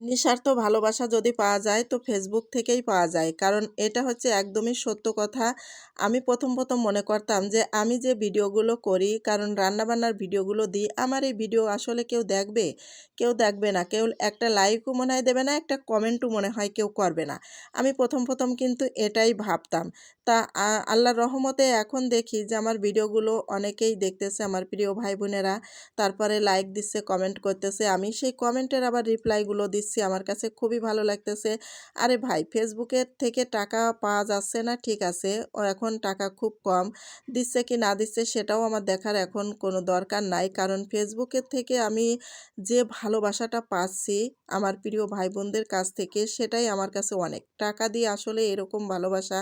নিঃস্বার্থ ভালোবাসা যদি পাওয়া যায় তো ফেসবুক থেকেই পাওয়া যায়। কারণ এটা হচ্ছে একদমই সত্য কথা। আমি প্রথম মনে করতাম যে আমি যে ভিডিওগুলো করি, কারণ রান্নাবান্নার ভিডিওগুলো দিই, আমার এই ভিডিও আসলে কেউ দেখবে? কেউ দেখবে না। কেউ একটা লাইকও মনে হয় দেবে না, একটা কমেন্টও মনে হয় কেউ করবে না। আমি প্রথম কিন্তু এটাই ভাবতাম। তা আল্লাহর রহমতে এখন দেখি যে আমার ভিডিওগুলো অনেকেই দেখতেছে, আমার প্রিয় ভাই বোনেরা। তারপরে লাইক দিচ্ছে, কমেন্ট করতেছে। আমি সেই কমেন্টের আবার রিপ্লাইগুলো দিচ্ছি। আমার কাছে খুবই ভালো লাগতেছে। আরে ভাই, ফেসবুকের থেকে টাকা পাওয়া যাচ্ছে না ঠিক আছে। এখন টাকা খুব কম। দিচ্ছে কি না দিচ্ছে সেটাও আমার দেখার এখন কোনো দরকার নাই। কারণ ফেসবুকের থেকে আমি যে ভালোবাসাটা পাচ্ছি আমার প্রিয় ভাই বোনদের কাছ থেকে, সেটাই আমার কাছে অনেক। টাকা দিয়ে আসলে এরকম ভালোবাসা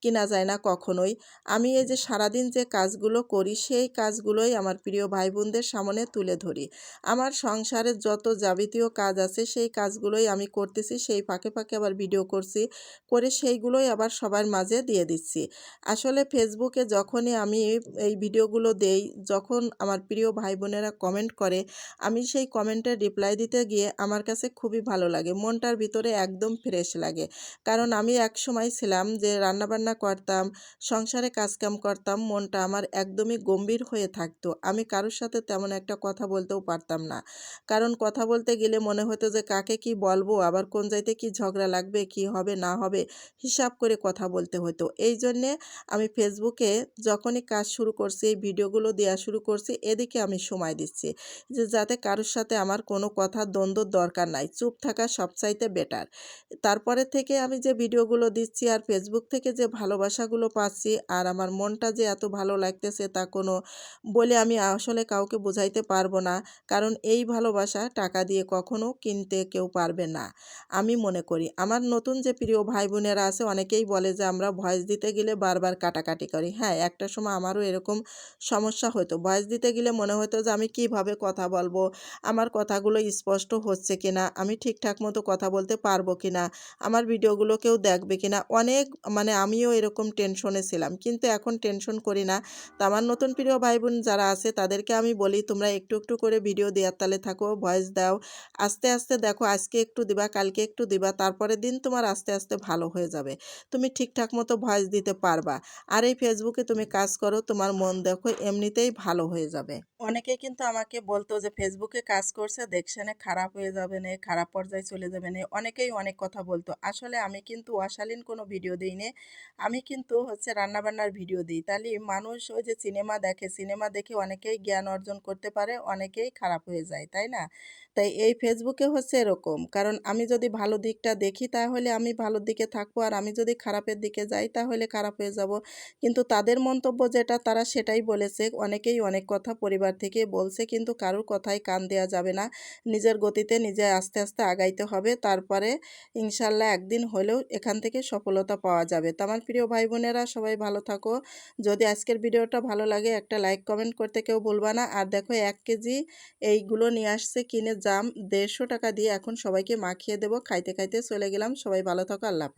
কিনা যায় না কখনোই। আমি এই যে সারাদিন যে কাজগুলো করি সেই কাজগুলোই আমার প্রিয় ভাই বোনদের সামনে তুলে ধরি। আমার সংসারের যত যাবতীয় কাজ আছে সেই কাজগুলোই আমি করতেছি, সেই ফাঁকে আবার ভিডিও করছি, করে সেইগুলোই আবার সবার মাঝে দিয়ে দিচ্ছি। আসলে ফেসবুকে যখনই আমি এই ভিডিওগুলো দেই, যখন আমার প্রিয় ভাই বোনেরা কমেন্ট করে, আমি সেই কমেন্টের রিপ্লাই দিতে গিয়ে আমার কাছে খুবই ভালো লাগে, মনটার ভিতরে একদম ফ্রেশ লাগে। কারণ আমি একসময় ছিলাম যে রান্নাবান্না করতাম, সংসারে কাজকাম করতাম, মনটা আমার একদমই গম্ভীর হয়ে থাকতো। আমি কারোর সাথে তেমন একটা কথা বলতেও পারতাম না। কারণ কথা বলতে গেলে মনে হতো যে কাকে কি বলবো, আবার কোন যাইতে কি ঝগড়া লাগবে, কি হবে না হবে, হিসাব করে কথা বলতে হতো। এই জন্যে আমি ফেসবুকে যখনই কাজ শুরু করছি, এই ভিডিওগুলো দেওয়া শুরু করছি, এদিকে আমি সময় দিচ্ছি। যে যাতে কারোর সাথে আমার কোনো কথা দ্বন্দ্বর দরকার নাই। চুপ থাকা সবচাইতে বেটার। তারপরে থেকে আমি যে ভিডিওগুলো দিচ্ছি আর ফেসবুক থেকে যে ভালোবাসাগুলো পাচ্ছি আর আমার মনটা যে এত ভালো লাগতেছে তা কোনো বলে আমি আসলে কাউকে বোঝাইতে পারবো না। কারণ এই ভালোবাসা টাকা দিয়ে কখনো কিনতে কেউ পারবে না। আমি মনে করি আমার নতুন যে প্রিয় ভাই বোনেরা আছে অনেকেই বলে যে আমরা ভয়েস দিতে গেলে বারবার কাটাকাটি করি। হ্যাঁ, একটা সময় আমারও এরকম সমস্যা হতো। ভয়েস দিতে গেলে মনে হতো যে আমি কিভাবে কথা বলবো, আমার কথাগুলো স্পষ্ট হচ্ছে কিনা, আমি ঠিকঠাক মতো কথা বলতে পারবো কিনা, আমার ভিডিওগুলো কেউ দেখবে কিনা, অনেক আমিও এরকম টেনশনে ছিলাম। কিন্তু এখন টেনশন করি না। তো আমার নতুন প্রিয় ভাই বোন যারা আছে তাদেরকে আমি বলি তোমরা একটু করে ভিডিও দেওয়ার তালে থাকো, ভয়েস দাও। আস্তে দেখো আজকে একটু দিবা, কালকে একটু দিবা, তারপরের দিন তোমার আস্তে ভালো হয়ে যাবে। তুমি ঠিকঠাক মতো ভয়েস দিতে পারবা। আর এই ফেসবুকে তুমি কাজ করো, তোমার মন দেখো এমনিতেই ভালো হয়ে যাবে। অনেকেই কিন্তু আমাকে বলতো যে ফেসবুকে কাজ করছে দেখছেনে খারাপ হয়ে যাবে না, খারাপ পর্যায়ে চলে যাবে না, অনেকেই অনেক কথা বলতো। আসলে আমি কিন্তু অশালীন কোনো ভিডিও দিই না। আমি কিন্তু হচ্ছে রান্নাবান্নার ভিডিও দিই। তাহলে মানুষ ওই যে সিনেমা দেখে, সিনেমা দেখে অনেকেই জ্ঞান অর্জন করতে পারে, অনেকেই খারাপ হয়ে যায়, তাই না? তাই এই ফেসবুকে হচ্ছে এরকম, কারণ আমি যদি ভালো দিকটা দেখি তাহলে আমি ভালোর দিকে থাকবো, আর আমি যদি খারাপের দিকে যাই তাহলে খারাপ হয়ে যাব। কিন্তু তাদের মন্তব্য যেটা তারা সেটাই বলেছে। অনেকেই অনেক কথা পরিবার থেকে বলছে, কিন্তু কারোর কথায় কান দেওয়া যাবে না। নিজের গতিতে নিজে আস্তে আগাইতে হবে। তারপরে ইনশাল্লাহ একদিন হলেও এখান থেকে সফলতা পাওয়া যাবে। তো আমার প্রিয় ভাই বোনেরা সবাই ভালো থাকো। যদি আজকের ভিডিওটা ভালো লাগে একটা লাইক কমেন্ট করতে কেউ ভুলবা না। আর দেখো 1 কেজি এইগুলো নিয়ে আসছে কিনে জাম, 150 টাকা দিয়ে এখন সবাইকে মাখিয়ে দেবো। খাইতে চলে গেলাম। সবাই ভালো থাকো। আল্লাহ হাফেজ।